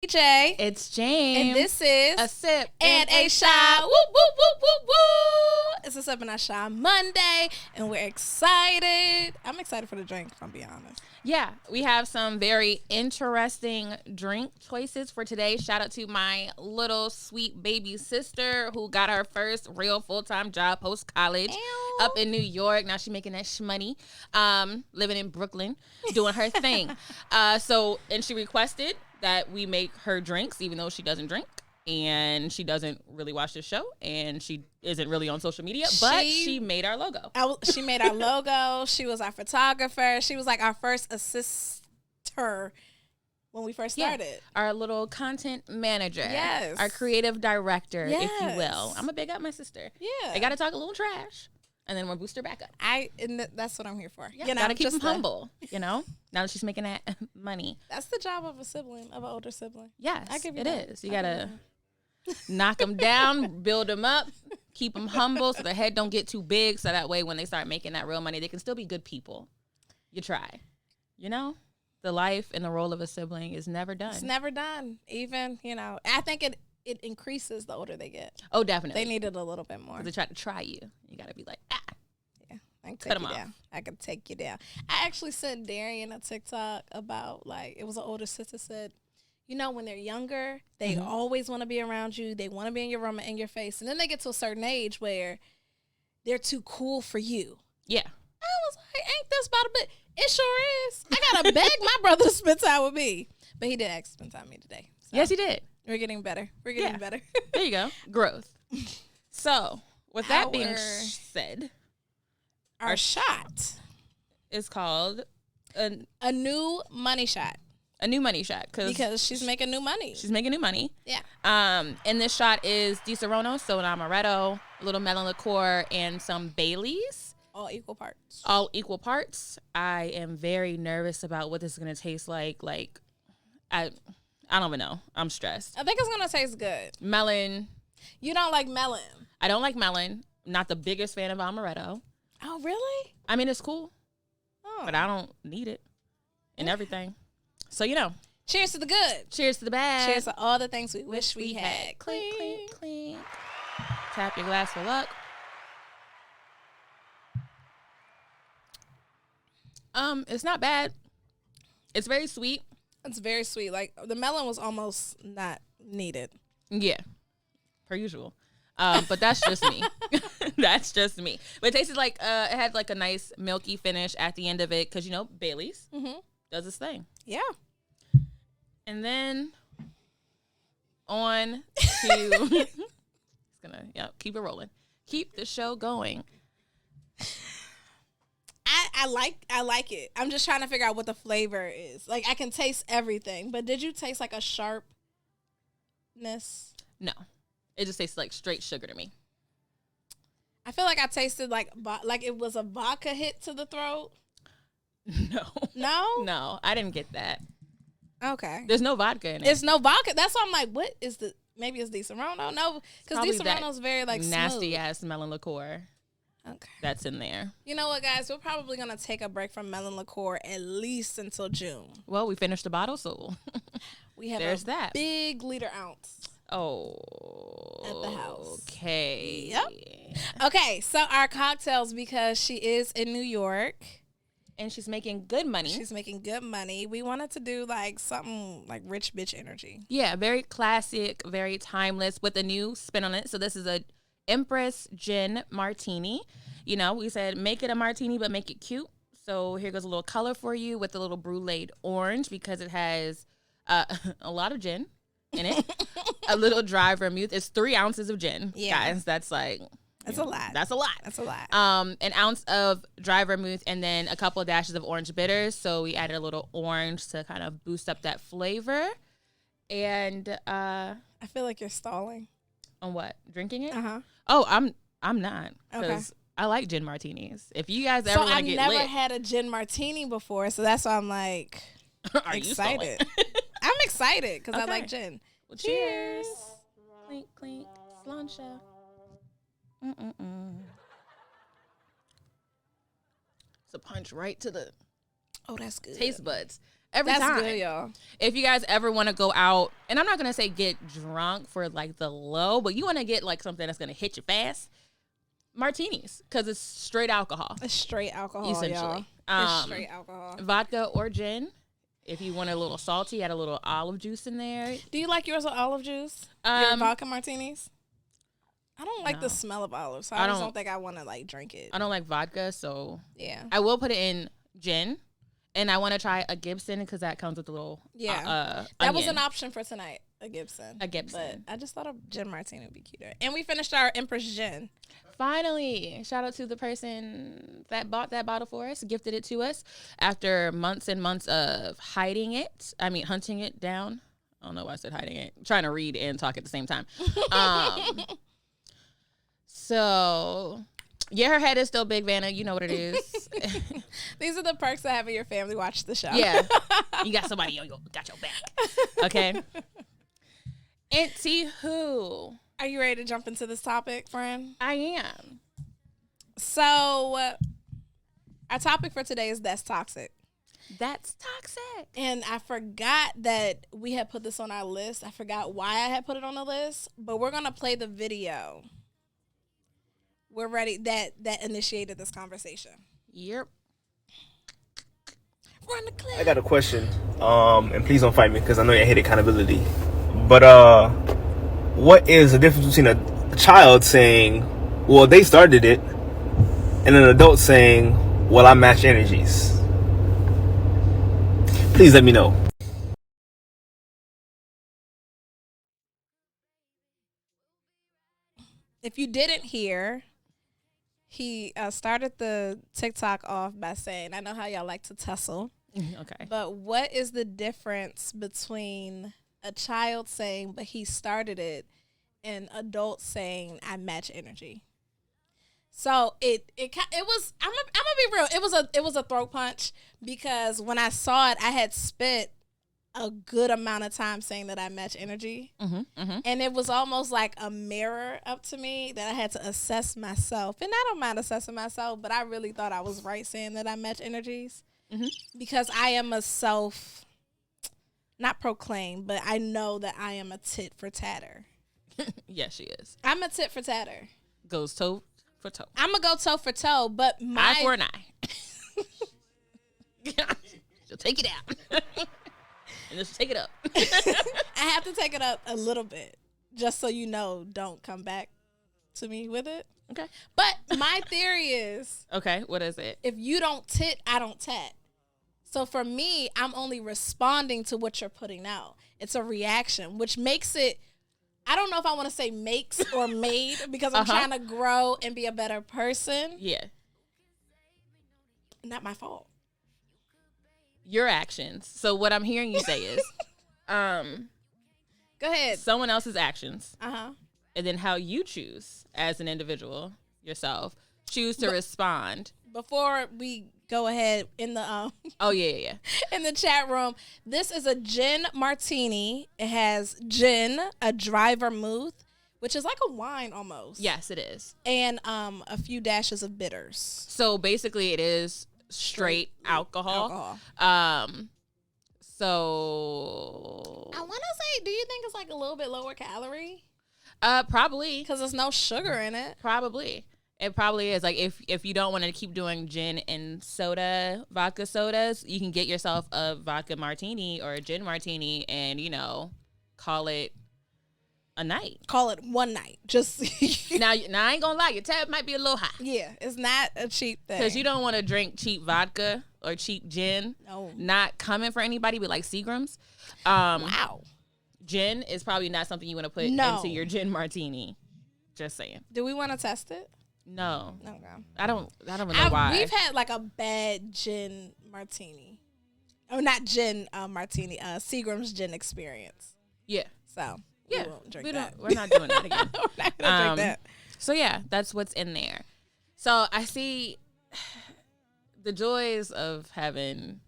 Jay. It's Jame. And this is A Sip and a Shot. Woo, woo, woo, woo, woo. It's a Sip and a Shot Monday, and we're excited. I'm excited for the drink, if I'm being honest. Yeah, we have some very interesting drink choices for today. Shout out to my little sweet baby sister who got her first real full-time job post-college up in New York. Now she's making that shmoney, living in Brooklyn, doing her thing. And she requested that we make her drinks, even though she doesn't drink. And she doesn't really watch the show, and she isn't really on social media, but she made our logo. She made our logo. She was our photographer. She was like our first assister when we first started. Yeah. Our little content manager. Yes. Our creative director, if you will. I'm going to big up my sister. Yeah. I got to talk a little trash, and then we'll boost her back up. That's what I'm here for. Yeah, got to keep them humble, now that she's making that money. That's the job of a sibling, of an older sibling. Yes, I give you it that. is. You got to knock them down, build them up, keep them humble so their head don't get too big, so that way when they start making that real money, they can still be good people. You try. The life and the role of a sibling is never done. It's never done. Even, I think it increases the older they get. Oh, definitely. They need it a little bit more. They try to try you. You got to be like, Yeah, I can take you down. I can take you down. I actually sent Darian a TikTok about, it was an older sister said, when they're younger, they always want to be around you. They want to be in your room and in your face. And then they get to a certain age where they're too cool for you. Yeah. I was like, ain't this about a bit? It sure is. I got to beg my brother to spend time with me. But he did ask to spend time with me today. So yes, he did. We're getting better. We're getting better. There you go. Growth. So, with that being said, our shot is called a new money shot. A new money shot because she's making new money. She's making new money. Yeah. And this shot is Di Serono, soda amaretto, a little melon liqueur, and some Baileys. All equal parts. All equal parts. I am very nervous about what this is gonna taste like. I don't even know. I'm stressed. I think it's gonna taste good. Melon. You don't like melon? I don't like melon. I'm not the biggest fan of amaretto. Oh, really? I mean, it's cool. But I don't need it and everything. So, Cheers to the good. Cheers to the bad. Cheers to all the things we wish we had. Clink, clink, clink. Tap your glass for luck. It's not bad. It's very sweet. It's very sweet. The melon was almost not needed. Yeah, per usual. But that's just me. That's just me. But it tasted like it had a nice milky finish at the end of it because Baileys does this thing. Yeah. And then on to it's gonna keep it rolling. Keep the show going. I like it. I'm just trying to figure out what the flavor is. I can taste everything, but did you taste a sharpness? No. It just tastes like straight sugar to me. I feel like I tasted like it was a vodka hit to the throat. No. No? No, I didn't get that. Okay. There's no vodka in it. It's no vodka. That's why I'm like, what is the, maybe it's Di Serono? No, because Di Serono's very nasty smooth. ass melon liqueur. Okay. That's in there. You know what, guys? We're probably going to take a break from melon liqueur at least until June. Well, we finished the bottle, so we have there's that big liter ounce. Oh. At the house. Okay. Yep. Okay, so our cocktails, because she is in New York. And she's making good money. She's making good money. We wanted to do something like rich bitch energy. Yeah, very classic, very timeless with a new spin on it. So this is a Empress Gin Martini. We said make it a martini, but make it cute. So here goes a little color for you with a little bruleed orange because it has a lot of gin in it. A little dry vermouth. It's 3 ounces of gin, guys. That's that's a lot. That's a lot. That's a lot. An ounce of dry vermouth and then a couple of dashes of orange bitters. So we added a little orange to kind of boost up that flavor. And I feel like you're stalling. On what? Drinking it? Uh-huh. Oh, I'm not. Okay. I like gin martinis. If you guys ever want to get lit. I've never had a gin martini before, so that's why I'm excited. I'm excited because I like gin. Well, cheers. Clink, clink. Sláinte. It's a punch right to the Oh, that's good. taste buds. Every That's time. good, y'all. If you guys ever want to go out, and I'm not going to say get drunk for like the low, but you want to get like something that's going to hit you fast, martinis, because it's straight alcohol. It's straight alcohol, essentially. y'all. It's straight alcohol. Vodka or gin. If you want a little salty, add a little olive juice in there. Do you like yours with olive juice? Your vodka martinis? I don't like the smell of olives, so I just don't think I want to like drink it. I don't like vodka, so yeah. I will put it in gin. And I want to try a Gibson because that comes with a little that onion. was an option for tonight, a Gibson. But I just thought a gin martini would be cuter. And we finished our Empress gin. Finally, shout out to the person that bought that bottle for us, gifted it to us after months and months of hunting it down. I don't know why I said hiding it. I'm trying to read and talk at the same time. So... yeah, her head is still big, Vanna. You know what it is. These are the perks of having your family watch the show. Yeah. You got somebody got your back. Okay. Anywho. Are you ready to jump into this topic, friend? I am. So, our topic for today is that's toxic. That's toxic. And I forgot that we had put this on our list. I forgot why I had put it on the list. But we're going to play the video. We're ready. That initiated this conversation. Yep. Run the clip. I got a question. And please don't fight me because I know you hate accountability. But what is the difference between a child saying, "Well, they started it," and an adult saying, "Well, I match energies"? Please let me know. If you didn't hear, he started the TikTok off by saying, I know how y'all like to tussle. Okay. But what is the difference between a child saying, but he started it, and adults saying, I match energy? So it was, I'm gonna be real. It was a throat punch because when I saw it, I had spent a good amount of time saying that I match energy. And it was almost like a mirror up to me that I had to assess myself. And I don't mind assessing myself, but I really thought I was right saying that I match energies because I am a not proclaimed, but I know that I am a tit-for-tatter. Yes, she is. I'm a tit-for-tatter. Goes toe for toe. I'm going to go toe for toe, but eye for an eye. She'll take it out. And just take it up. I have to take it up a little bit, just so you know, don't come back to me with it. Okay. But my theory is... okay, what is it? If you don't tit, I don't tat. So for me, I'm only responding to what you're putting out. It's a reaction, which makes it... I don't know if I want to say makes or made, because I'm trying to grow and be a better person. Yeah. Not my fault. Your actions. So what I'm hearing you say is, go ahead. Someone else's actions, and then how you choose as an individual yourself choose to respond. Before we go ahead in the yeah. in the chat room, this is a gin martini. It has gin, a dry vermouth, which is like a wine almost. Yes, it is, and a few dashes of bitters. So basically, it is straight alcohol. So I want to say, do you think it's like a little bit lower calorie? Probably, because there's no sugar in it. Probably. It probably is. Like, if you don't want to keep doing gin and vodka sodas, you can get yourself a vodka martini or a gin martini and, call it a night. Call it one night. Just now I ain't gonna lie, your tab might be a little high. Yeah, it's not a cheap thing. Because you don't want to drink cheap vodka or cheap gin. No. Not coming for anybody, but like Seagram's. Wow. Gin is probably not something you want to put into your gin martini. Just saying. Do we want to test it? No. Okay. I don't even know why. We've had like a bad gin martini. Oh, not gin martini. Seagram's gin experience. Yeah. So yeah, we won't drink that. We're not doing that again. We're not gonna drink that. So yeah, that's what's in there. So I see the joys of having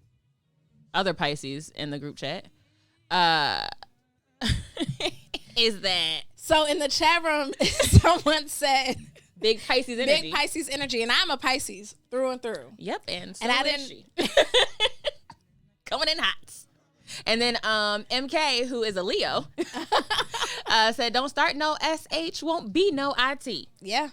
other Pisces in the group chat. Is that so? In the chat room, someone said big Pisces energy. Big Pisces energy, and I'm a Pisces through and through. Yep, and I didn't. Coming in hot. And then MK, who is a Leo, said, don't start no SH, won't be no IT. Yeah,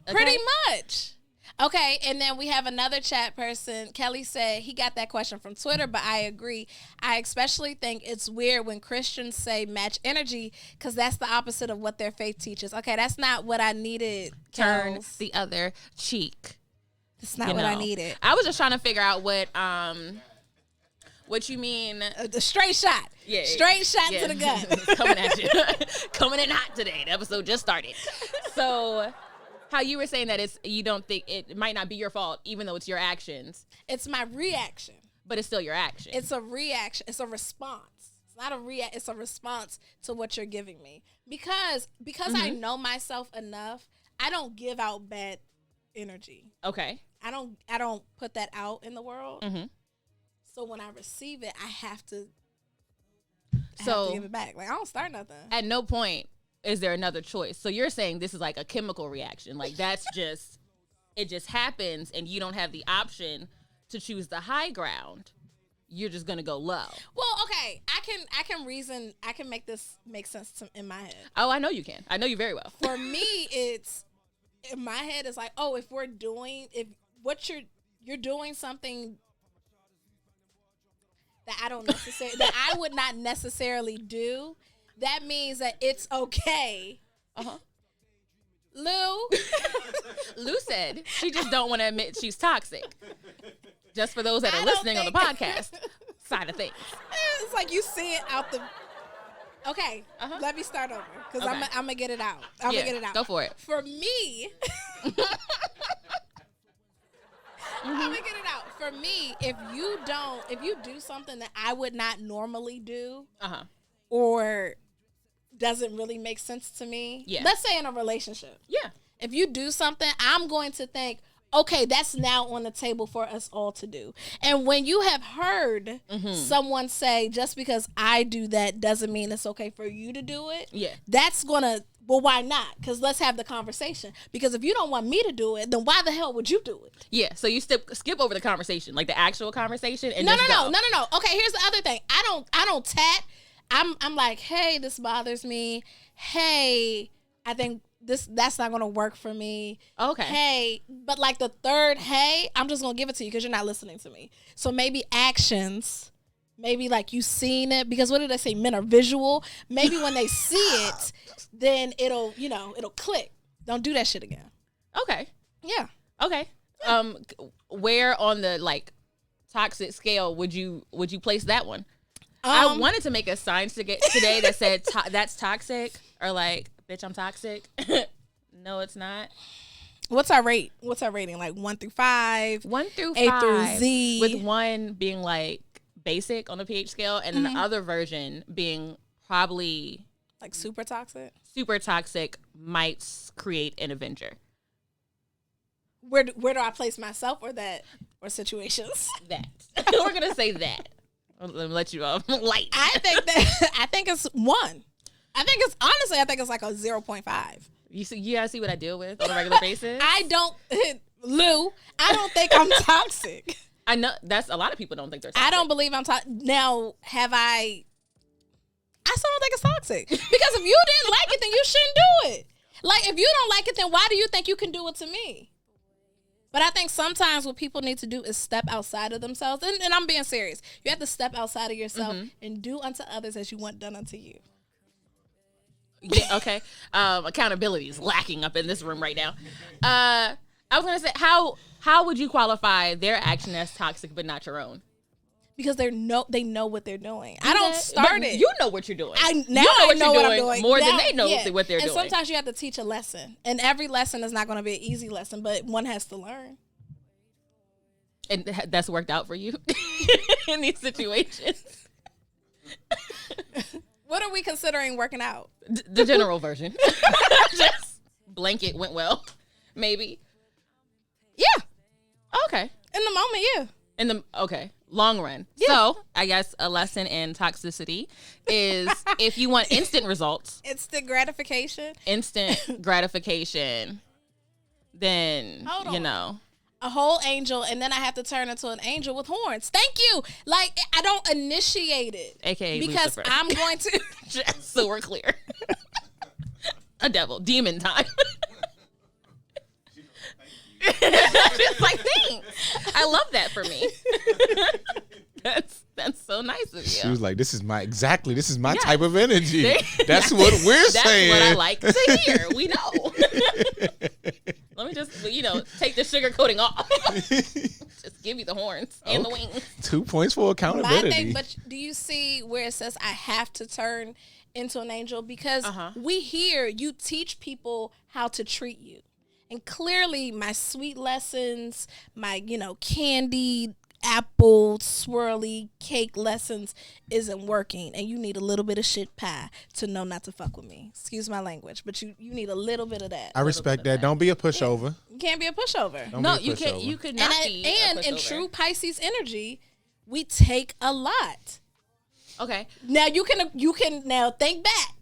Okay? pretty much. Okay, and then we have another chat person. Kelly said he got that question from Twitter, but I agree. I especially think it's weird when Christians say match energy because that's the opposite of what their faith teaches. Okay, that's not what I needed. Turn Kels. the other cheek. That's not what I needed. I was just trying to figure out what you mean. The straight shot. Yeah, straight shot to the gut. It's coming at you. Coming in hot today. The episode just started. So, how you were saying that you don't think it might not be your fault, even though it's your actions. It's my reaction. But it's still your action. It's a reaction. It's a response. It's not a react. It's a response to what you're giving me. Because I know myself enough, I don't give out bad energy. Okay. I don't put that out in the world. Mm-hmm. So when I receive it, I have to give it back. Like, I don't start nothing. At no point is there another choice. So you're saying this is like a chemical reaction. Like that's just, it just happens and you don't have the option to choose the high ground. You're just going to go low. Well, okay. I can reason. I can make this make sense in my head. Oh, I know you can. I know you very well. For me, it's, in my head, it's like, oh, if you're doing something that I would not necessarily do, that means that it's okay. Uh-huh. Lou said she just don't want to admit she's toxic. Just for those that are listening on the podcast side of things. It's like you see it out the... Okay, let me start over because I'm going to get it out. I'm going to get it out. Go for it. For me... I'm gonna get it out. For me, if you do something that I would not normally do, or doesn't really make sense to me, let's say in a relationship, if you do something, I'm going to think, okay, that's now on the table for us all to do. And when you have heard someone say, just because I do that doesn't mean it's okay for you to do it, that's gonna. Well, why not? Because let's have the conversation. Because if you don't want me to do it, then why the hell would you do it? Yeah, so you skip over the conversation, like the actual conversation, and No. Okay, here's the other thing. I don't tat. I'm like, hey, this bothers me. Hey, I think that's not gonna work for me. Okay. Hey, but like the third hey, I'm just gonna give it to you because you're not listening to me. So maybe actions. Maybe like you seen it, because what did I say? Men are visual. Maybe when they see it, then it'll click. Don't do that shit again. Okay. Yeah. Okay. Yeah. Where on the like toxic scale would you place that one? I wanted to make a sign today that said that's toxic, or like, bitch, I'm toxic. No, it's not. What's our rate? What's our rating? Like 1 through 5? 1 through 5. A through Z. With 1 being like basic on the pH scale, and then the other version being probably like super toxic. Super toxic might create an Avenger. Where do I place myself, or situations? That we're gonna say that. Let me let you off light. I think it's 1. I think it's like a 0.5. You guys see what I deal with on a regular basis. Lou, I don't think I'm toxic. I know that's a lot of people don't think they're toxic. I don't believe I'm toxic. Now, I still don't think it's toxic. Because if you didn't like it, then you shouldn't do it. Like, if you don't like it, then why do you think you can do it to me? But I think sometimes what people need to do is step outside of themselves. And I'm being serious. You have to step outside of yourself and do unto others as you want done unto you. Yeah, okay. Accountability is lacking up in this room right now. I was going to say, how would you qualify their action as toxic but not your own? Because they know what they're doing. I don't start it. You know what you're doing. I know what I'm doing more than they know what they're doing. And sometimes you have to teach a lesson. And every lesson is not going to be an easy lesson, but one has to learn. And that's worked out for you in these situations? What are we considering working out? The general version. Just blanket went well, maybe. Yeah. Okay. In the moment, yeah. Okay. Long run. Yeah. So, I guess a lesson in toxicity is if you want instant results. Instant gratification. Then, a whole angel, and then I have to turn into an angel with horns. Thank you. Like, I don't initiate it. AKA because Lucifer. I'm going to. Just so we're clear. A devil. Demon time. Just like, thanks. I love that for me. That's so nice of you. She was like, this is my type of energy. That's what we're saying. That's what I like to hear. We know. Let me just, take the sugar coating off. Just give you the horns and the wings. 2 points for accountability. But do you see where it says I have to turn into an angel? Because we hear you teach people how to treat you. And clearly my sweet lessons, my, candied apple swirly cake lessons isn't working, and you need a little bit of shit pie to know not to fuck with me. Excuse my language, but you need a little bit of that. I respect that. Don't be a pushover. You can't be a pushover. You can't. You could not be. And in true Pisces energy, we take a lot. Okay. Now you can now think back.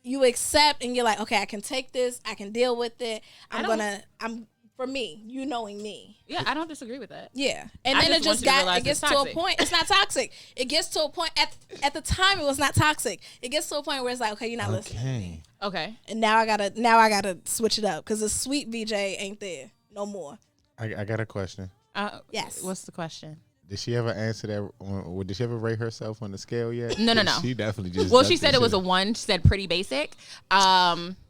You accept, and you're like, okay, I can take this. I can deal with it. For me, knowing me. Yeah, I don't disagree with that. Yeah. And then it gets to a point. It's not toxic. It gets to a point, at the time it was not toxic. It gets to a point where it's like, okay, you're not listening to me. Okay. And now I gotta switch it up because the sweet VJ ain't there no more. I got a question. Yes. What's the question? Did she ever answer that? Did she ever rate herself on the scale yet? No. She definitely just. Well, she said it was a 1. She said pretty basic.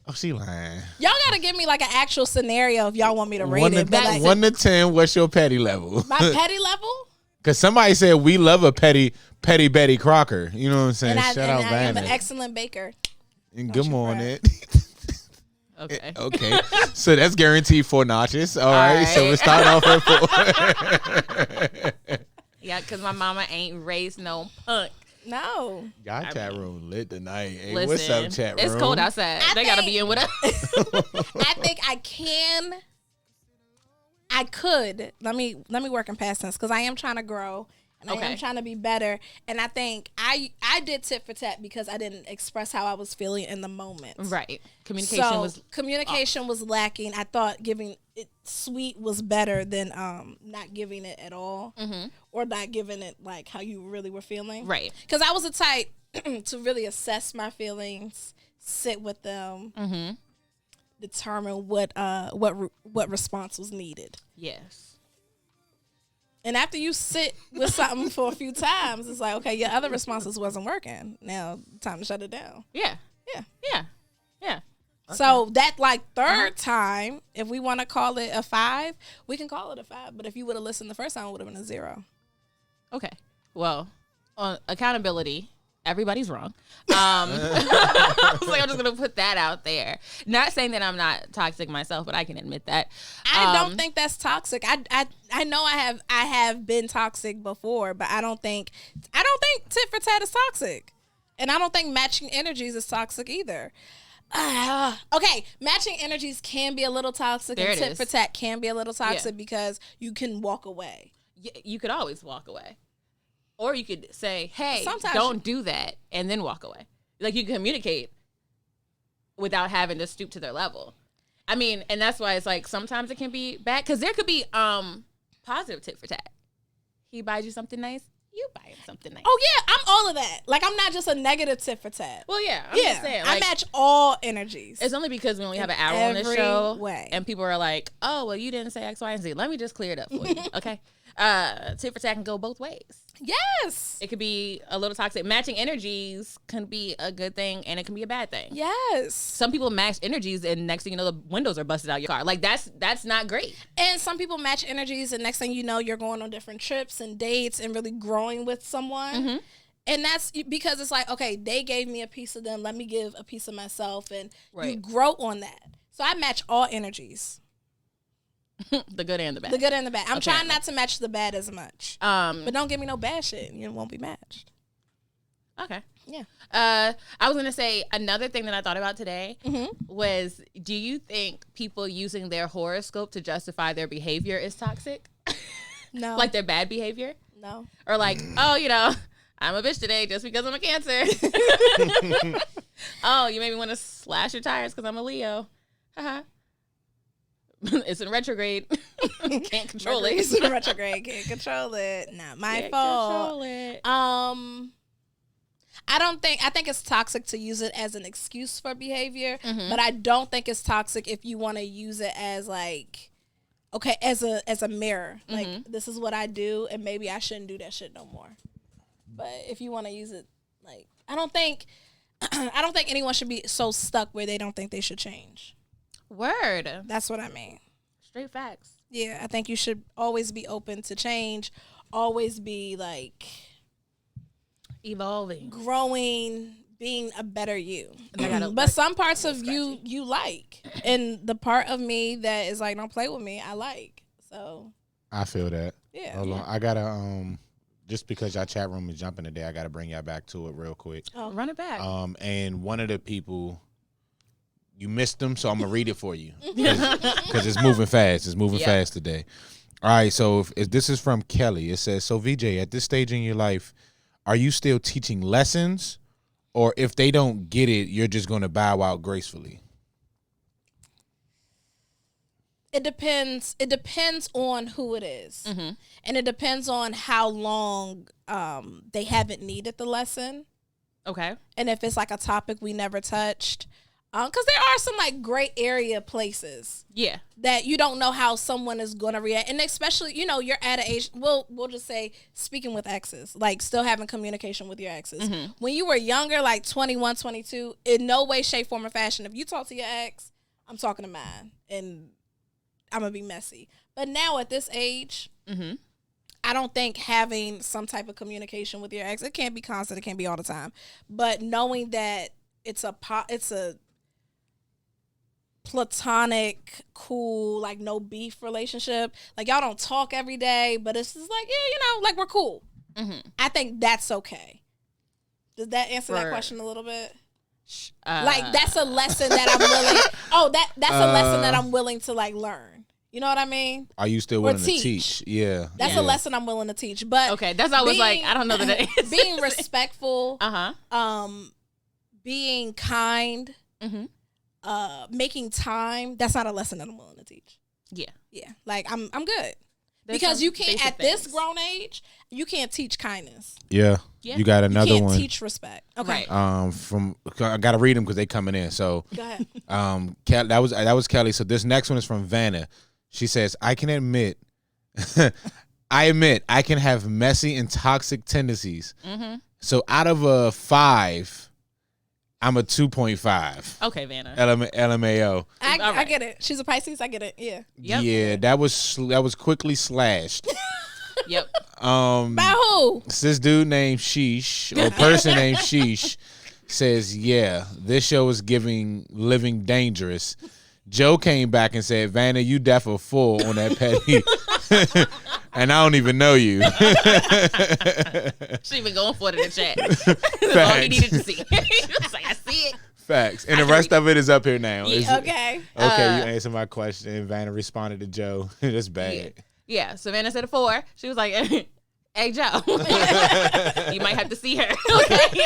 Oh, she lying. Y'all gotta give me like an actual scenario if y'all want me to rate it. 1 to 10, what's your petty level? My petty level? Because somebody said we love a petty Betty Crocker. You know what I'm saying? Shout out, I am an excellent baker. And good morning. Okay. Okay. So that's guaranteed 4 notches. All right. So we start off at 4. Yeah, because my mama ain't raised no punk. No. Y'all chat room lit tonight. Hey, listen, what's up, chat room? It's cold outside. They got to be in with us. I think I could. Let me work in past tense because I am trying to grow. And I am trying to be better. And I think I did tit for tat because I didn't express how I was feeling in the moment. Right. Communication was lacking. I thought giving it sweet was better than not giving it at all. Mm-hmm. Or not giving it like how you really were feeling. Right. Because I was the type to really assess my feelings, sit with them, determine what response was needed. Yes. And after you sit with something for a few times, it's like, okay, your other responses wasn't working. Now, time to shut it down. Yeah. Okay. So that third time, if we want to call it a 5, we can call it a 5. But if you would have listened the first time, it would have been a 0. Okay. Well, on accountability, everybody's wrong. So I'm just going to put that out there. Not saying that I'm not toxic myself, but I can admit that. I don't think that's toxic. I know I have been toxic before, but I don't think tit for tat is toxic. And I don't think matching energies is toxic either. Okay, matching energies can be a little toxic, and tit for tat can be a little toxic because you can walk away. You could always walk away. Or you could say, hey, sometimes don't do that, and then walk away. Like, you can communicate without having to stoop to their level. I mean, and that's why it's like sometimes it can be bad. Because there could be positive tit for tat. He buys you something nice, you buy him something nice. Oh, yeah, I'm all of that. Like, I'm not just a negative tit for tat. Well, yeah, I'm just saying. Like, I match all energies. It's only because we only have an hour on this show. Way. And people are like, oh, well, you didn't say X, Y, and Z. Let me just clear it up for you, okay? Tit for tat can go both ways. Yes. It could be a little toxic. Matching energies can be a good thing, and it can be a bad thing. Yes. Some people match energies, and next thing you know, the windows are busted out your car. Like, that's not great. And some people match energies, and next thing you know, you're going on different trips and dates and really growing with someone. Mm-hmm. And that's because it's like, okay, they gave me a piece of them. Let me give a piece of myself, and you grow on that. So I match all energies. The good and the bad. The good and the bad. I'm trying not to match the bad as much. But don't give me no bad shit. You won't be matched. Okay. Yeah. I was going to say another thing that I thought about today was, do you think people using their horoscope to justify their behavior is toxic? No. Like their bad behavior? No. Or like, oh, I'm a bitch today just because I'm a Cancer. Oh, you made me want to slash your tires because I'm a Leo. It's in retrograde. Can't control it. It's in retrograde. Can't control it. Not my fault. Control it. I think it's toxic to use it as an excuse for behavior, but I don't think it's toxic if you want to use it as like, okay, as a mirror. Like, this is what I do, and maybe I shouldn't do that shit no more. But if you want to use it, like, I don't think anyone should be so stuck where they don't think they should change. Word. That's what I mean. Straight facts. Yeah, I think you should always be open to change, always be like evolving, growing, being a better you. But some parts of you like, and the part of me that is like, don't play with me, I like. So I feel that. Yeah. Hold on. I gotta just because y'all chat room is jumping today, I gotta bring y'all back to it real quick. Oh, run it back. And one of the people, you missed them, so I'm gonna read it for you because it's moving fast. It's moving fast today. All right, so if this is from Kelly. It says, so VJ, at this stage in your life, are you still teaching lessons, or if they don't get it, you're just gonna bow out gracefully? It depends. It depends on who it is, and it depends on how long they haven't needed the lesson. Okay. And if it's like a topic we never touched. Because there are some like gray area places, that you don't know how someone is gonna react, and especially you're at an age. We'll just say speaking with exes, like still having communication with your exes. When you were younger, like 21, 22, in no way, shape, form, or fashion, if you talk to your ex, I'm talking to mine, and I'm gonna be messy. But now at this age, I don't think having some type of communication with your ex, it can't be constant, it can't be all the time, but knowing that it's a platonic, cool, like no beef relationship. Like y'all don't talk every day, but it's just like, like we're cool. I think that's okay. Does that answer that question a little bit? Like that's a lesson that I'm willing. That's a lesson that I'm willing to like learn. You know what I mean? Are you still willing to teach? Yeah. That's a lesson I'm willing to teach. But okay, that's always like, I don't know that it is. Being respectful, being kind, making time, that's not a lesson that I'm willing to teach. Yeah. Like I'm good. Because you can't at this grown age, you can't teach kindness. Yeah. You got another one. You can't teach respect. Okay. From I gotta read them because they coming in. So go ahead. That was Kelly. So this next one is from Vanna. She says, I admit I can have messy and toxic tendencies. So out of a 5, I'm a 2.5. Okay, Vanna. LMAO. I get it. She's a Pisces. I get it. Yeah. Yep. Yeah, that was quickly slashed. Yep. By who? This dude named Sheesh, or person named Sheesh, says, yeah, this show is living dangerous. Joe came back and said, Vanna, you def a full on that petty. And I don't even know you. She been going for it in the chat. That's all he needed to see. He was like, I see it. Facts. And the rest of it is up here now. Yeah. Okay. Okay, you answered my question. Vanna responded to Joe. That's bad. Yeah. So Vanna said a 4. She was like, hey, Joe. You might have to see her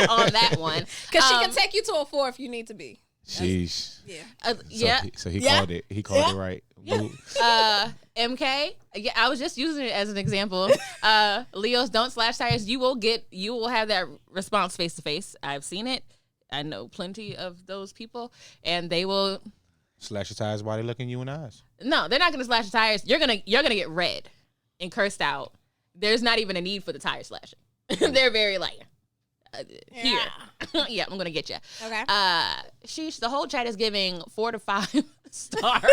on that one. Because she can take you to a 4 if you need to be. Sheesh. Yeah. So he called it. He called it right. MK. Yeah, I was just using it as an example. Leos don't slash tires. You will have that response face to face. I've seen it. I know plenty of those people, and they will slash your tires while they looking you in the eyes. No, they're not gonna slash your tires. You're gonna get red and cursed out. There's not even a need for the tire slashing. They're very like here. Yeah, I'm gonna get you. Okay. The whole chat is giving 4 to 5 stars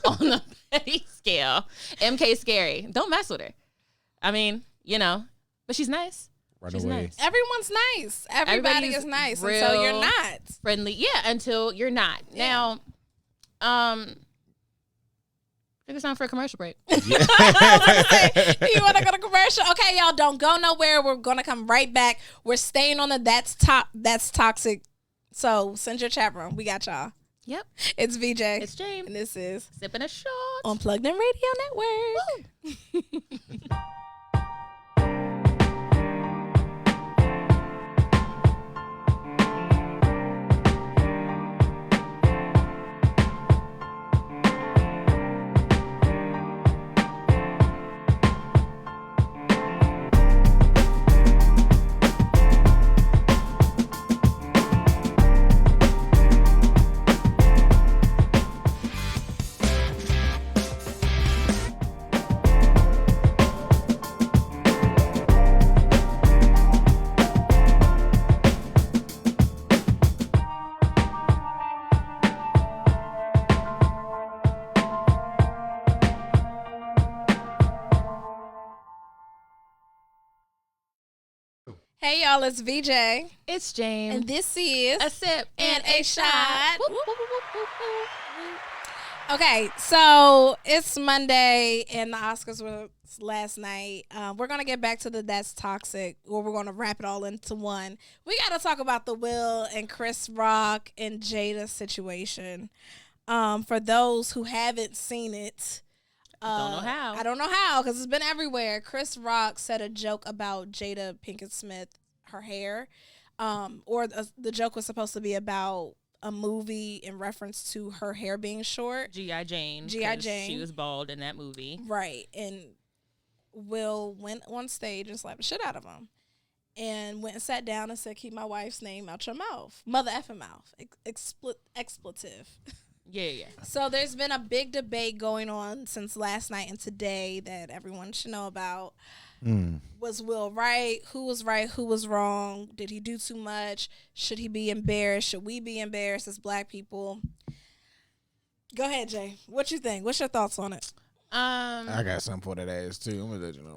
on the petty scale. MK scary. Don't mess with her. I mean, but she's nice. She's nice. Everyone's nice. Everybody is nice until you're not friendly. Yeah, until you're not. Yeah. Now, think it's time for a commercial break. You want to go to commercial? Okay, y'all, don't go nowhere. We're gonna come right back. We're staying on the that's toxic. So send your chat room. We got y'all. Yep. It's VJ. It's Jame. And this is Sipping a Shot on Plugged In Radio Network. Hey y'all, it's VJ. It's Jame. And this is A Sip and a Shot. Whoop, whoop, whoop, whoop, whoop. Okay, so it's Monday and the Oscars were last night. We're going to get back to the That's Toxic, or we're going to wrap it all into one. We got to talk about the Will and Chris Rock and Jada situation. For those who haven't seen it, Don't know how. I don't know how, because it's been everywhere. Chris Rock said a joke about Jada Pinkett Smith, her hair, the joke was supposed to be about a movie in reference to her hair being short. G.I. Jane. G.I. Jane. She was bald in that movie. Right. And Will went on stage and slapped the shit out of him. And went and sat down and said, keep my wife's name out your mouth. Mother effing mouth. Expletive. Yeah. So there's been a big debate going on since last night and today that everyone should know about. Was Will right? Who was right? Who was wrong? Did he do too much? Should he be embarrassed? Should we be embarrassed as black people? Go ahead, Jay. What you think? What's your thoughts on it? I got something for that ass too. I'm gonna let you know.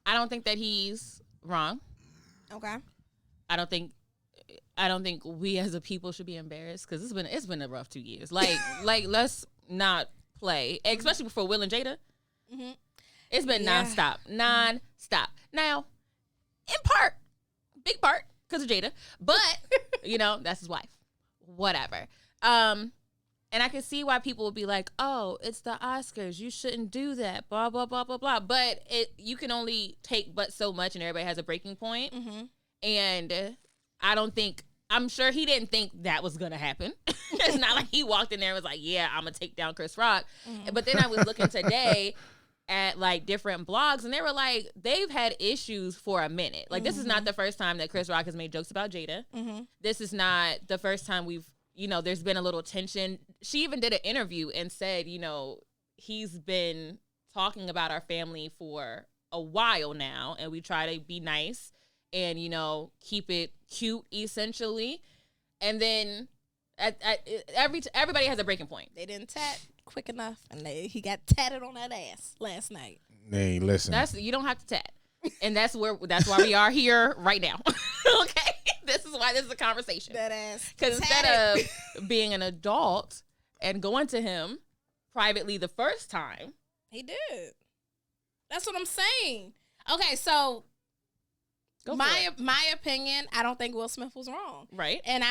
I don't think that he's wrong. Okay. I don't think we as a people should be embarrassed because it's been a rough 2 years. Like let's not play, especially for Will and Jada. Mm-hmm. It's been nonstop. Now, in part, big part, because of Jada, but that's his wife. Whatever. And I can see why people would be like, "Oh, it's the Oscars. You shouldn't do that." Blah blah blah blah blah. But you can only take but so much, and everybody has a breaking point. Mm-hmm. And I'm sure he didn't think that was gonna happen. It's not like he walked in there and was like, "Yeah, I'm gonna take down Chris Rock." Mm-hmm. But then I was looking today at like different blogs, and they were like, they've had issues for a minute. Like, this is not the first time that Chris Rock has made jokes about Jada. Mm-hmm. This is not the first time there's been a little tension. She even did an interview and said, he's been talking about our family for a while now, and we try to be nice and, keep it cute, essentially. And then everybody has a breaking point. They didn't tat quick enough, and he got tatted on that ass last night. Hey, listen. You don't have to tat. And that's why we are here right now. Okay? This is why this is a conversation. That ass. Because instead of being an adult and going to him privately the first time. He did. That's what I'm saying. Okay, so my opinion, I don't think Will Smith was wrong. Right. And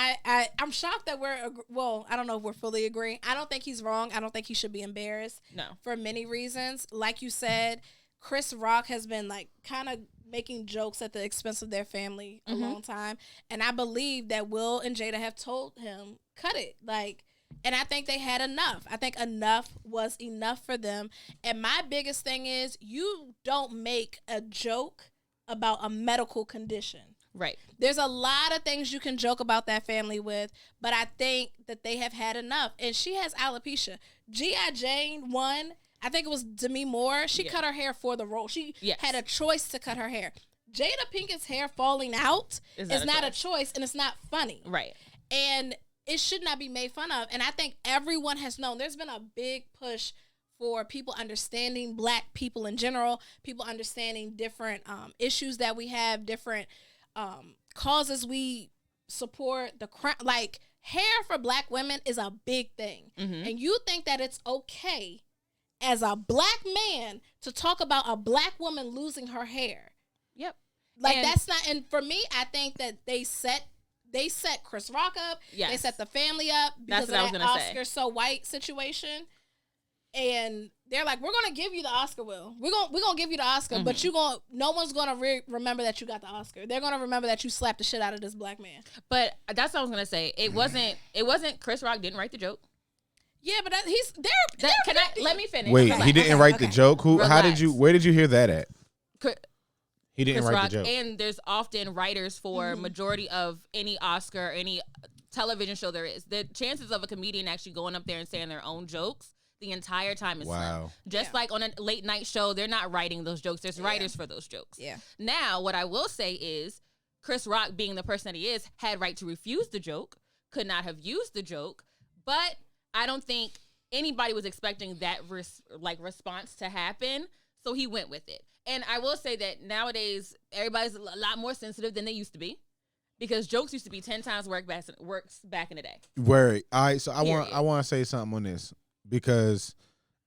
I'm shocked that I don't know if we're fully agreeing. I don't think he's wrong. I don't think he should be embarrassed. No. For many reasons. Like you said, Chris Rock has been like kind of making jokes at the expense of their family a long time. And I believe that Will and Jada have told him, cut it. And I think they had enough. I think enough was enough for them. And my biggest thing is, you don't make a joke about a medical condition. Right. There's a lot of things you can joke about that family with, but I think that they have had enough. And she has alopecia. G.I. Jane won. I think it was Demi Moore. She cut her hair for the role. She had a choice to cut her hair. Jada Pinkett's hair falling out is not a choice, and it's not funny. Right. And it should not be made fun of. And I think everyone has known. There's been a big push for people understanding black people in general, people understanding different issues that we have, different causes we support. Like, hair for black women is a big thing. Mm-hmm. And you think that it's okay as a black man to talk about a black woman losing her hair. Yep. That's not, and for me, I think that they set Chris Rock up. Yes. They set the family up because of that Oscar so white situation. And they're like, we're gonna give you the Oscar, Will. We're gonna give you the Oscar, but no one's gonna remember that you got the Oscar. They're gonna remember that you slapped the shit out of this black man. But that's what I was gonna say. It wasn't Chris Rock didn't write the joke. Yeah, but he's there. Let me finish. Wait, he didn't write the joke. Where did you hear that at? He didn't Chris write Rock, the joke. And there's often writers for majority of any Oscar, any television show there is. The chances of a comedian actually going up there and saying their own jokes the entire time is slim. Just like on a late night show, they're not writing those jokes. There's writers for those jokes. Yeah. Now, what I will say is Chris Rock, being the person that he is, had right to refuse the joke, could not have used the joke, but I don't think anybody was expecting that response to happen, so he went with it. And I will say that nowadays everybody's a lot more sensitive than they used to be, because jokes used to be 10 times works back in the day. Word. All right, so I Period. want to say something on this because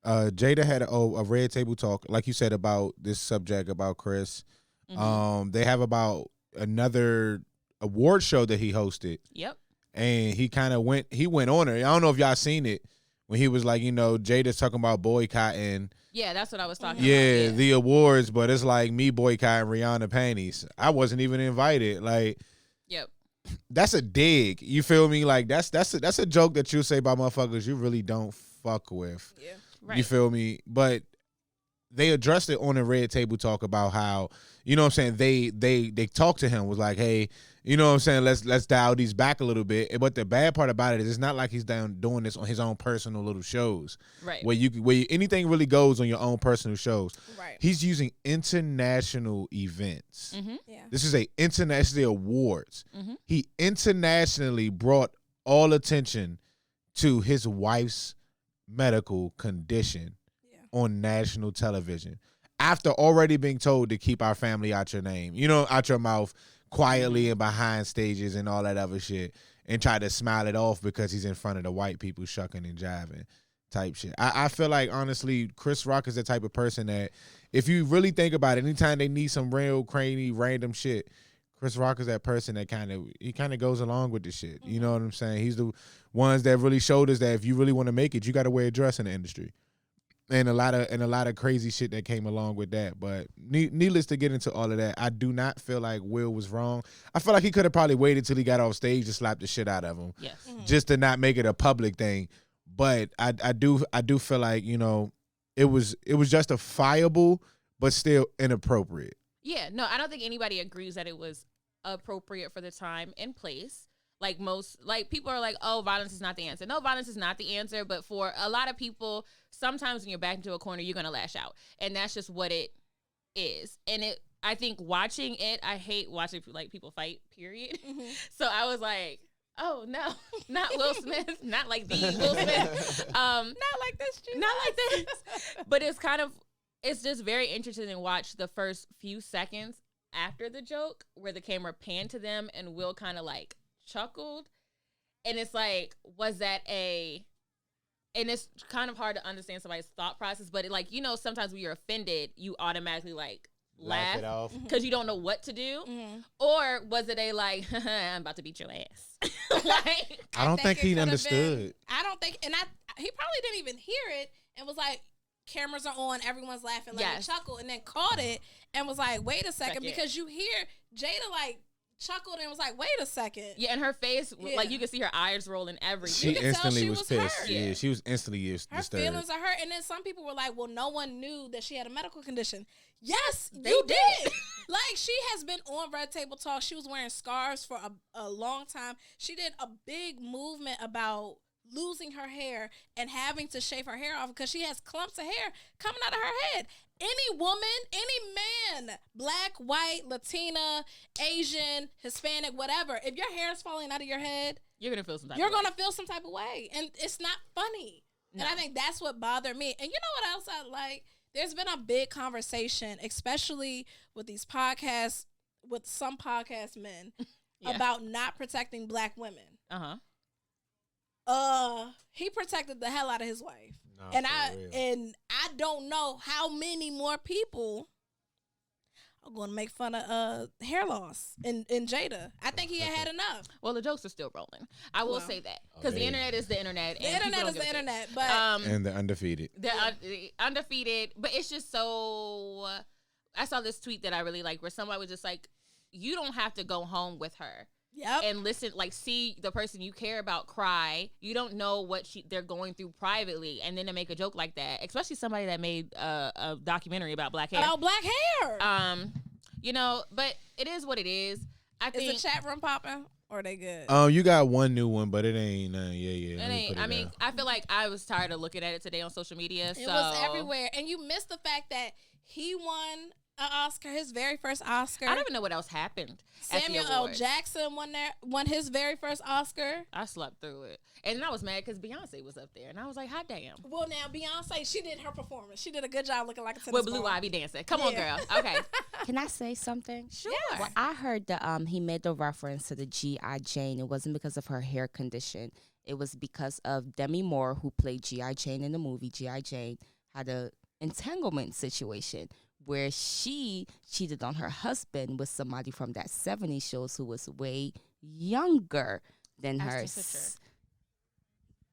Jada had a red table talk, like you said, about this subject about Chris. They have about another award show that he hosted. Yep. And he went on it. I don't know if y'all seen it when he was like, Jada's talking about boycotting. Yeah, that's what I was talking Yeah, about. the awards, but it's like me boycotting Rihanna panties. I wasn't even invited. Like, yep. That's a dig. You feel me? Like that's a joke that you say about motherfuckers you really don't fuck with. Yeah. Right. You feel me? But they addressed it on the red table talk about how, you know what I'm saying, they talked to him, was like, hey, you know what I'm saying, let's dial these back a little bit. But the bad part about it is it's not like he's doing this on his own personal little shows. Right. Where anything really goes on your own personal shows. Right. He's using international events. Mm-hmm. Yeah. This is international awards. Mm-hmm. He internationally brought all attention to his wife's medical condition on national television after already being told to keep our family out your name, out your mouth, quietly and behind stages and all that other shit, and try to smile it off because he's in front of the white people shucking and jiving type shit. I feel like, honestly, Chris Rock is the type of person that, if you really think about it, anytime they need some real crazy random shit, Chris Rock is that person that kind of goes along with the shit. You know what I'm saying? He's the ones that really showed us that if you really want to make it, you got to wear a dress in the industry. And a lot of crazy shit that came along with that. But needless to get into all of that, I do not feel like Will was wrong. I feel like he could have probably waited till he got off stage to slap the shit out of him. Yes. Just to not make it a public thing. But I do feel like, it was justifiable, but still inappropriate. Yeah, no, I don't think anybody agrees that it was appropriate for the time and place. Like people are like, oh, violence is not the answer. No, violence is not the answer. But for a lot of people, sometimes when you're backed into a corner, you're going to lash out. And that's just what it is. And I think watching it, I hate watching people fight, period. Mm-hmm. So I was like, oh, no, not Will Smith. Not like the Will Smith. Not like this. Jesus. Not like this. But it's just very interesting to watch the first few seconds after the joke where the camera panned to them and Will kind of like chuckled, and it's like, was that and it's kind of hard to understand somebody's thought process, but sometimes when you're offended you automatically like laugh it off because you don't know what to do. Or was it a like, I'm about to beat your ass? Like, I don't think he understood. I don't think, and he probably didn't even hear it and was like, cameras are on, everyone's laughing, let me chuckle, and then caught it and was like, wait a second, because you hear Jada like chuckled and was like, wait a second. Yeah, and her face, like you could see her eyes rolling everything. She instantly was pissed. Hurt. Yeah, she was instantly disturbed. Her feelings are hurt. And then some people were like, well, no one knew that she had a medical condition. Yes, they you did. Like, she has been on Red Table Talk. She was wearing scarves for a long time. She did a big movement about losing her hair and having to shave her hair off because she has clumps of hair coming out of her head. Any woman, any man, black, white, Latina, Asian, Hispanic, whatever, if your hair is falling out of your head, you're gonna feel some type of way. And it's not funny. No. And I think that's what bothered me. And you know what else I like? There's been a big conversation, especially with these podcasts, with some podcast men, about not protecting black women. He protected the hell out of his wife. And I don't know how many more people are going to make fun of hair loss in Jada. I think he had enough. Well, the jokes are still rolling. I will say that because the internet is the internet. The internet is the internet, but and they're undefeated. They're undefeated, but it's just so. I saw this tweet that I really like, where somebody was just like, "You don't have to go home with her." Yep. And listen, like, see the person you care about cry. You don't know what they're going through privately, and then to make a joke like that, especially somebody that made a documentary about black hair. About black hair. But it is what it is. I think is the chat room popping, or are they good? You got one new one, but it ain't. It ain't. I mean, I feel like I was tired of looking at it today on social media. It was everywhere, and you missed the fact that he won Oscar, his very first Oscar. I don't even know what else happened. Samuel L. Jackson won his very first Oscar. I slept through it, and I was mad because Beyonce was up there, and I was like, "Hot damn!" Well, now Beyonce, she did her performance. She did a good job looking like a tennis with Blue ball. Ivy dancing. Come on, girl. Okay. Can I say something? Sure. Yes. Well, I heard that he made the reference to the G.I. Jane. It wasn't because of her hair condition. It was because of Demi Moore, who played G.I. Jane in the movie. G.I. Jane had a entanglement situation where she cheated on her husband with somebody from that 70s shows who was way younger than her.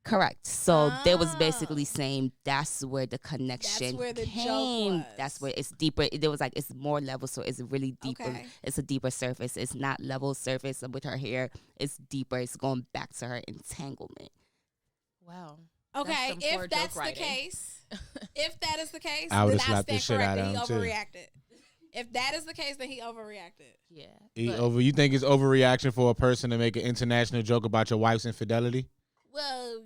Correct. So they was basically saying that's where the connection That's where the came. joke was. That's where it's deeper. There was like it's more levels, so it's really deeper. Okay. It's a deeper surface. It's not level surface with her hair. It's deeper. It's going back to her entanglement. Wow. Okay, That's some poor if that's joke the writing. case, if that is the case, I would've then I slapped the stand shit out corrected. of He him, too. overreacted. If that is the case, then he overreacted. Yeah. You think it's overreaction for a person to make an international joke about your wife's infidelity Well,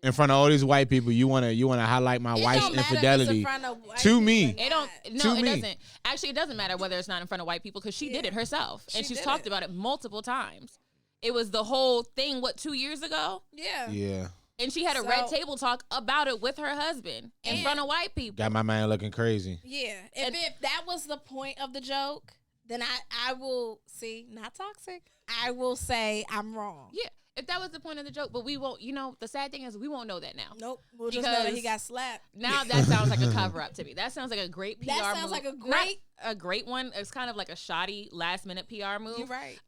in front of all these white people? You wanna highlight my it wife's don't matter if it's in infidelity front of white to people me. or It don't. not. No, To it me. doesn't. Actually, it doesn't matter whether it's not in front of white people because she did Yeah. it herself, and She she's did talked it. about it multiple times. It was the whole thing. What 2 years ago? Yeah. Yeah, And she had a So- red table talk about it with her husband in And- front of white people. got my man looking crazy. Yeah. If that was the point of the joke, then I will see, not toxic. I will say I'm wrong. Yeah, if that was the point of the joke, but we won't. You know, the sad thing is we won't know that now. Nope. We'll just know that he Because- got slapped. Now that sounds like a cover up to me. That sounds like a great PR That sounds move. like a Not great- a great one. It's kind of like a shoddy last minute PR move. You're right.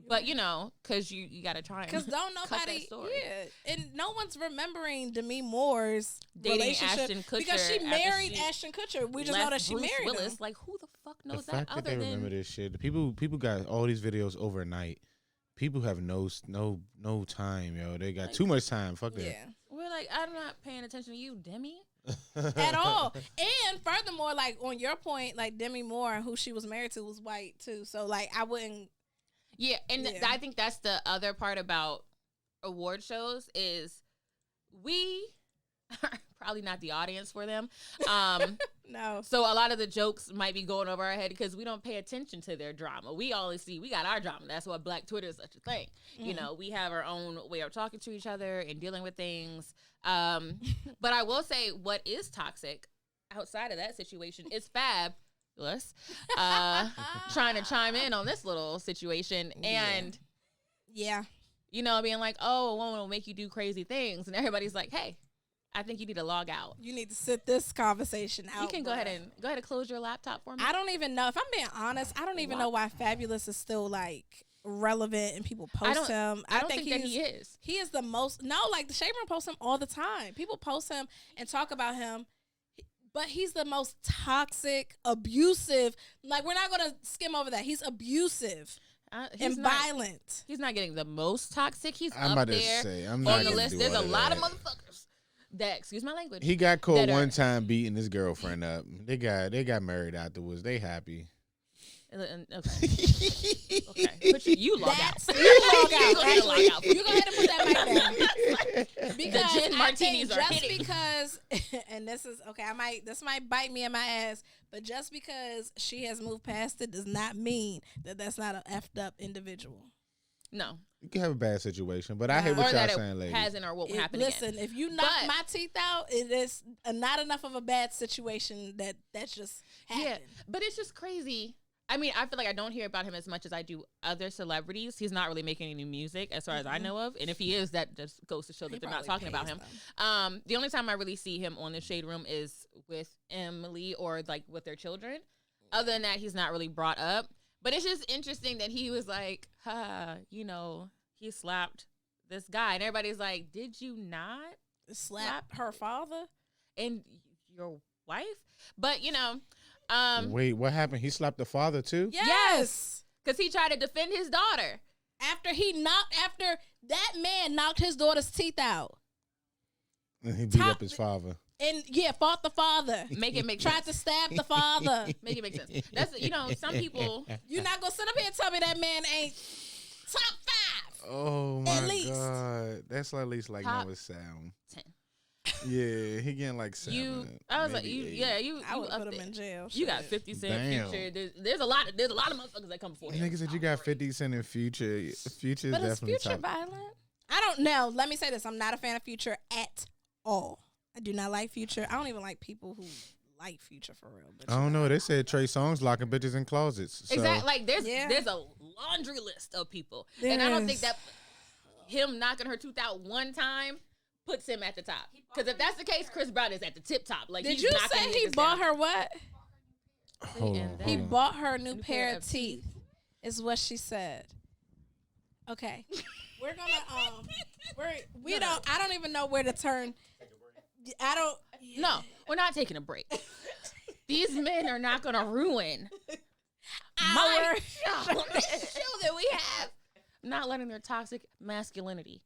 But you know, because you got to try and Because don't cut that nobody, story. yeah, and no one's remembering Demi Moore's Dating relationship Ashton Kutcher because she after married she Ashton Kutcher. We just know left that she Bruce married Willis. him. Like, who the fuck The knows fact that that they other remember than this shit. The people got all these videos overnight. People have no time, yo. They got too much time. Fuck that. Yeah, we're like, I'm not paying attention to you, Demi. at all. And furthermore, like on your point, like Demi Moore, who she was married to, was white too. So like, I wouldn't. Yeah, and Yeah. I think that's the other part about award shows is we are probably not the audience for them. No. So a lot of the jokes might be going over our head because we don't pay attention to their drama. We always see, we got our drama. That's why Black Twitter is such a thing. You know, we have our own way of talking to each other and dealing with things. But I will say what is toxic outside of that situation is Fabolous trying to chime in on this little situation. And, Yeah. you know, being like, oh, a woman will make you do crazy things. And everybody's like, hey, I think you need to log out. You need to sit this conversation out. You can go bruh. ahead and close your laptop for me. I don't even know. If I'm being honest, I don't even know why Fabulous is still like relevant and people post him. I don't think that he is. He is the most. No, like the Shade Room posts him all the time. People post him and talk about him, but he's the most toxic, abusive. Like we're not gonna skim over that. He's abusive and violent. He's not getting the most toxic. He's I'm up about to there say, I'm not on the gonna list. do There's a all of lot that. of motherfuckers that, excuse my language. He got caught that are- one time beating his girlfriend up. They got married afterwards. They happy. Okay. Okay. But you log out. That's you log You out. go ahead and log Actually, out. you go ahead and put that mic down. Because gin I martinis think are just hitting. because, and this is okay. This might bite me in my ass, but just because she has moved past it does not mean that that's not an effed up individual. No. You can have a bad situation, but I hear what Or y'all that saying, it ladies. hasn't or won't happen Listen, again. if you knock But- my teeth out, it is not enough of a bad situation that's just happened. Yeah. But it's just crazy. I mean, I feel like I don't hear about him as much as I do other celebrities. He's not really making any music as far as I know of. And if he is, that just goes to show that they're not probably talking about pays him. The only time I really see him on the Shade Room is with Emily or like with their children. Other than that, he's not really brought up. But it's just interesting that he was like, you know, he slapped this guy. And everybody's like, did you not Slap her father. and your wife? But, you know, Wait, what happened? He slapped the father too? Yes. because he tried to defend his daughter. After that man knocked his daughter's teeth out. And he beat Top- up his father. And fought the father. Make it make Tried sense. to stab the father. Make it make sense. That's, you know, some people. You're not gonna sit up here and tell me that man ain't top 5. Oh my At least. god, that's at least like Top number 7. 10. Yeah, he getting like 7. I was like, maybe 8. you I would up put him there. in jail. You got shit. 50 Cent, Damn. Future. There's a lot of motherfuckers that come before him. Nigga said you got 50 Cent in Future. Future is But is definitely Future top. violent? I don't know. Let me say this. I'm not a fan of Future at all. I do not like Future. I don't even like people who like Future for real. But I don't know. They said Trey Songz locking bitches in closets. So. Exactly. Like there's Yeah. a laundry list of people, There and I don't think is. that him knocking her tooth out one time puts him at the top. Because if that's the case, Chris Brown is at the tip top. Like, did he's you knocking say he niggas bought down. her what? Hold on. He Hold on. bought her a new pair of teeth. Is what she said. Okay, we're gonna I don't even know where to turn. I don't. No, we're not taking a break. These men are not going to ruin my show, the show that we have. Not letting their toxic masculinity.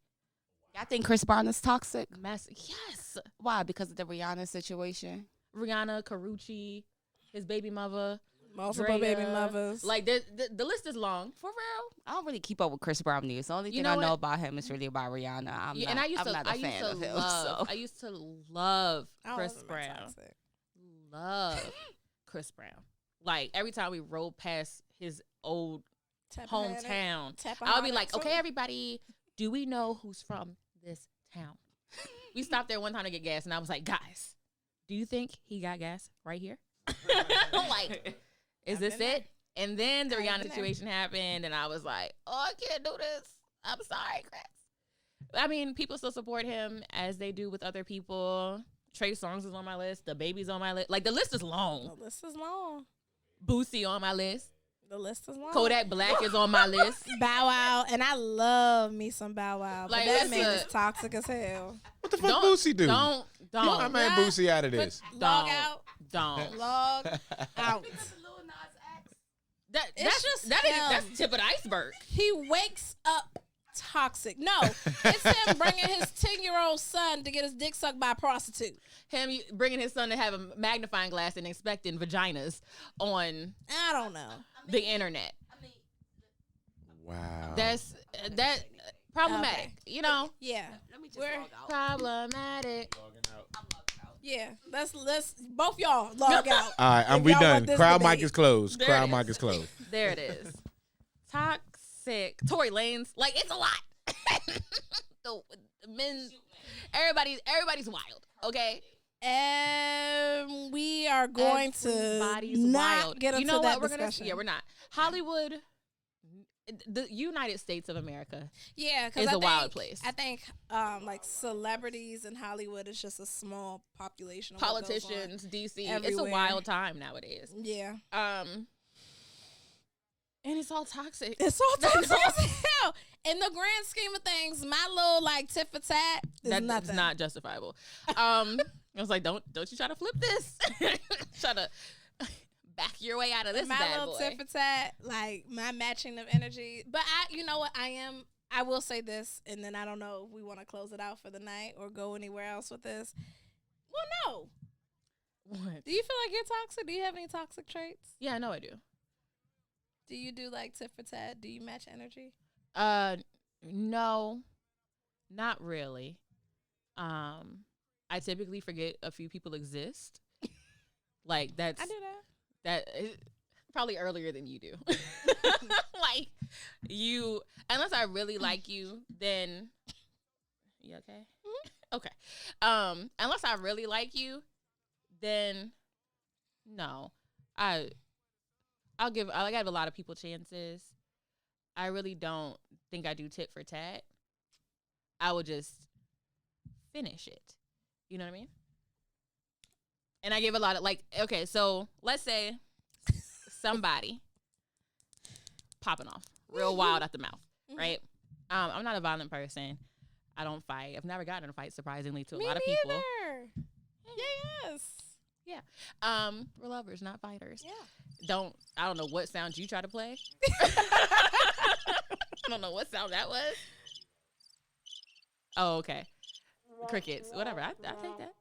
I think Chris Brown is toxic. Yes. Why? Because of the Rihanna situation. Rihanna, Karrueche, his baby mother. Multiple Drea. baby mothers. Like, the list is long. For real? I don't really keep up with Chris Brown news. The only thing know I know what? about him is really about Rihanna. I'm Yeah, not, and I used I'm to, not a fan of him. I used to love I don't Chris know about Brown. toxic. Love Chris Brown. Like every time we rode past his old hometown, I'll be like, "Okay, everybody, do we know who's from this town?" We stopped there one time to get gas, and I was like, "Guys, do you think he got gas right here?" I'm like, "Is I've this been it?" And then the I've Rihanna been there. situation happened, and I was like, "Oh, I can't do this. I'm sorry, Chris." I mean, people still support him as they do with other people. Trey Songz is on my list. The Baby's on my list. Like, the list is long. The list is long. Boosie on my list. The list is long. Kodak Black is on my list. Bow Wow, and I love me some Bow Wow, but Like, that listen. man is toxic as hell. What the fuck Boosie do? Don't. I man Boosie out of this. Log Don't. out. Don't. Log out. It's just him. That's the tip of the iceberg. He wakes up toxic. No, it's him bringing his 10-year-old son to get his dick sucked by a prostitute. Him bringing his son to have a magnifying glass and inspecting vaginas on I don't know. the internet. Wow. That's problematic. Okay. You know, Yeah. We're problematic. yeah. Let's both y'all log out. All right, If we y'all done. want this Crowd debate. mic is closed. There Crowd it mic is. is closed. There it is. Toxic. Tory Lanez. Like, it's a lot. The men. Everybody's wild. Okay. And we are going to Everybody's not wild. get into you know that what? discussion. We're not. Hollywood, the United States of America. Yeah, because is a wild place. I think like celebrities in Hollywood is just a small population. Of what goes on. Politicians, DC. It's a everywhere. wild time nowadays. Yeah, And it's all toxic. it's all toxic as hell. In the grand scheme of things, my little like tit for tat is That's nothing. not justifiable. I was like, don't you try to flip this. Try to back your way out of this my bad little boy. tit for tat, like my matching of energy. But you know what, I will say this, and then I don't know if we want to close it out for the night or go anywhere else with this. Well, no. What? Do you feel like you're toxic? Do you have any toxic traits? Yeah, I know I do. Do you do like tit for tat? Do you match energy? No, not really. I typically forget a few people exist. Like that's I do that. that is probably earlier than you do. Like you, unless I really like you, then you okay? Okay. Unless I really like you, then no. I give a lot of people chances. I really don't think I do tit for tat. I will just finish it. You know what I mean? And I give a lot of okay, so let's say somebody popping off real wild at the mouth, right? I'm not a violent person. I don't fight. I've never gotten in a fight, surprisingly, to a lot of people. Neither. Yes. Yeah. We're lovers, not fighters. Yeah. I don't know what sound you try to play. I don't know what sound that was. Oh, okay. Crickets. Whatever. I take that.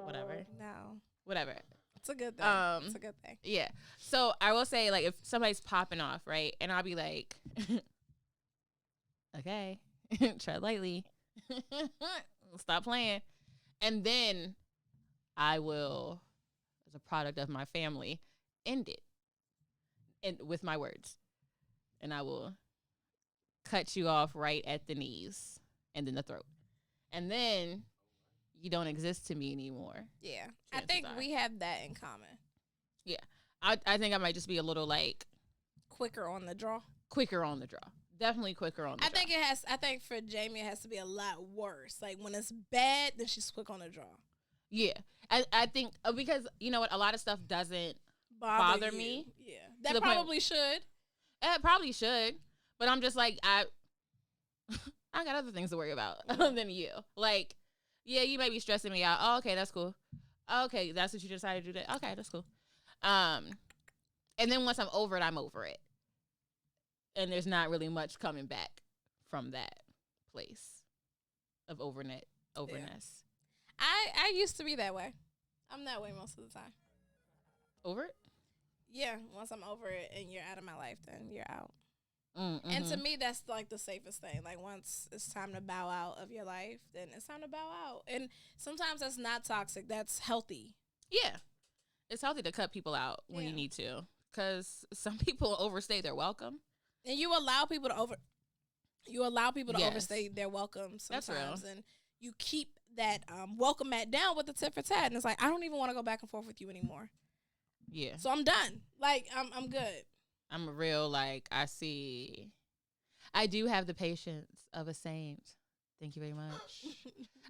Whatever. No. Whatever. It's a good thing. It's a good thing. Yeah. So I will say, like, if somebody's popping off, right, and I'll be like, okay, tread lightly. Stop playing. And then I will, as a product of my family, end it with my words. And I will cut you off right at the knees and then the throat. And then you don't exist to me anymore. Yeah. I think we have that in common. Yeah. I think I might just be a little like quicker on the draw. Definitely quicker on the draw. I think for Jame it has to be a lot worse. Like when it's bad, then she's quick on the draw. Yeah. I think because you know what, a lot of stuff doesn't bother me. Yeah. That probably should. It probably should. But I'm just like I got other things to worry about than you. Like, yeah, you may be stressing me out. Oh, okay, that's cool. Okay, that's what you decided to do. Okay, that's cool. And then once I'm over it, I'm over it. And there's not really much coming back from that place of overness. Yeah. I used to be that way. I'm that way most of the time. Over it? Yeah, once I'm over it and you're out of my life, then you're out. Mm-hmm. And to me, that's like the safest thing. Like once it's time to bow out of your life, then it's time to bow out. And sometimes that's not toxic. That's healthy. Yeah. It's healthy to cut people out when you need to. Because some people overstay their welcome. And you allow people to overstay their welcome sometimes. That's real. And you keep that welcome mat down with the tit-for-tat. And it's like, I don't even want to go back and forth with you anymore. Yeah. So I'm done. Like, I'm good. I'm a real, like, I do have the patience of a saint. Thank you very much.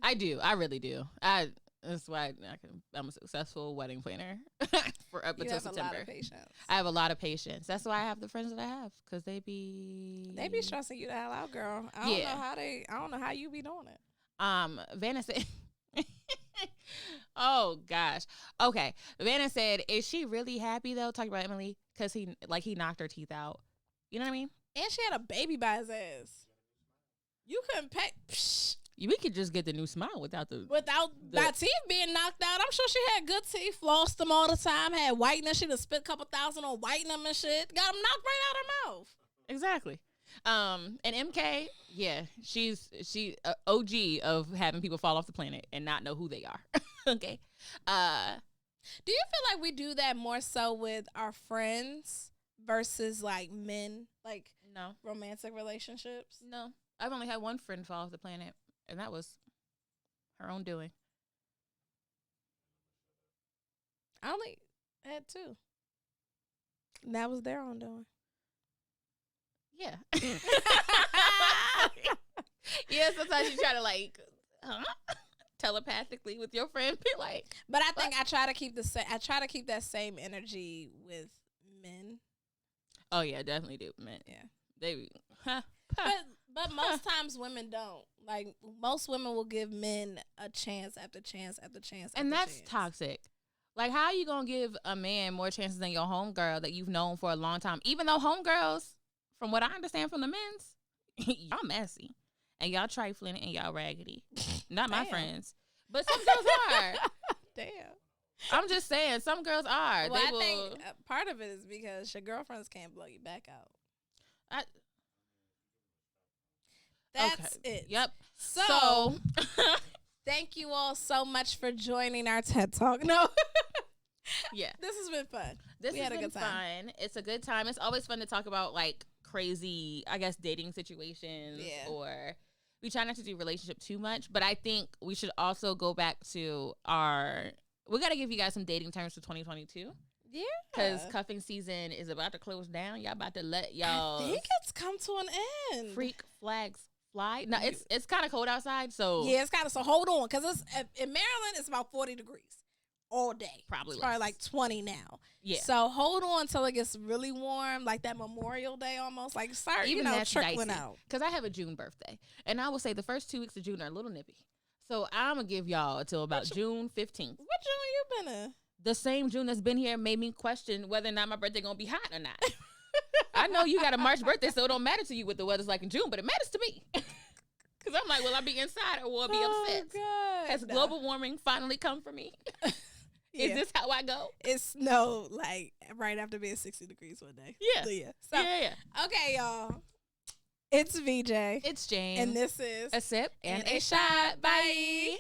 I do. I really do. That's why I'm a successful wedding planner for up until September. A lot of patience. I have a lot of patience. That's why I have the friends that I have, because they be stressing you the hell out, girl. I don't know how you be doing it. Vanna said, oh gosh. Okay. Vanna said, is she really happy though? Talking about Emily, because he knocked her teeth out. You know what I mean? And she had a baby by his ass. You couldn't pay. We could just get the new smile without the teeth being knocked out. I'm sure she had good teeth, flossed them all the time, had whitening. She'd have spent a couple $1,000 on whitening them and shit. Got them knocked right out her mouth. Exactly. And MK, yeah, she OG of having people fall off the planet and not know who they are. Okay. Do you feel like we do that more so with our friends versus like men, like no romantic relationships? No, I've only had one friend fall off the planet, and that was her own doing. I only had two. And that was their own doing. Yeah. Yeah, sometimes you try to like telepathically with your friend, be like. But I think I try to keep that same energy with men. Oh yeah, definitely do, men. Yeah. They But most times women don't. Like most women will give men a chance after chance after chance. And that's toxic. Like, how are you gonna give a man more chances than your homegirl that you've known for a long time? Even though homegirls, from what I understand from the men's, y'all messy. And y'all trifling and y'all raggedy. Not my friends. But some girls are. Damn. I'm just saying, some girls are. Well, I think part of it is because your girlfriends can't blow you back out. That's it. Yep. So thank you all so much for joining our TED Talk. No. Yeah. This has been fun. We had a good time. It's a good time. It's always fun to talk about like crazy, I guess, dating situations. Yeah. Or we try not to do relationship too much, but I think we should also go back to we got to give you guys some dating terms for 2022. Yeah. Because cuffing season is about to close down. Y'all about to let y'all. I think it's come to an end. Freak flags fly. No, it's kind of cold outside, so. Yeah, it's kind of, so hold on. Because in Maryland, it's about 40 degrees all day. Probably like 20 now. Yeah. So hold on until it gets really warm, like that Memorial Day almost. Like start, even trickling out. Because I have a June birthday. And I will say the first 2 weeks of June are a little nippy. So I'm going to give y'all until about June 15th. What June you been in? The same June that's been here made me question whether or not my birthday going to be hot or not. I know you got a March birthday, so it don't matter to you what the weather's like in June, but it matters to me. Because I'm like, will I be inside or will I be upset? God. Has global warming finally come for me? Is this how I go? It snowed like right after being 60 degrees one day. Yeah. So, yeah. So, yeah. Okay, y'all. It's VJ. It's Jane. And this is A Sip and a Shot. Bye.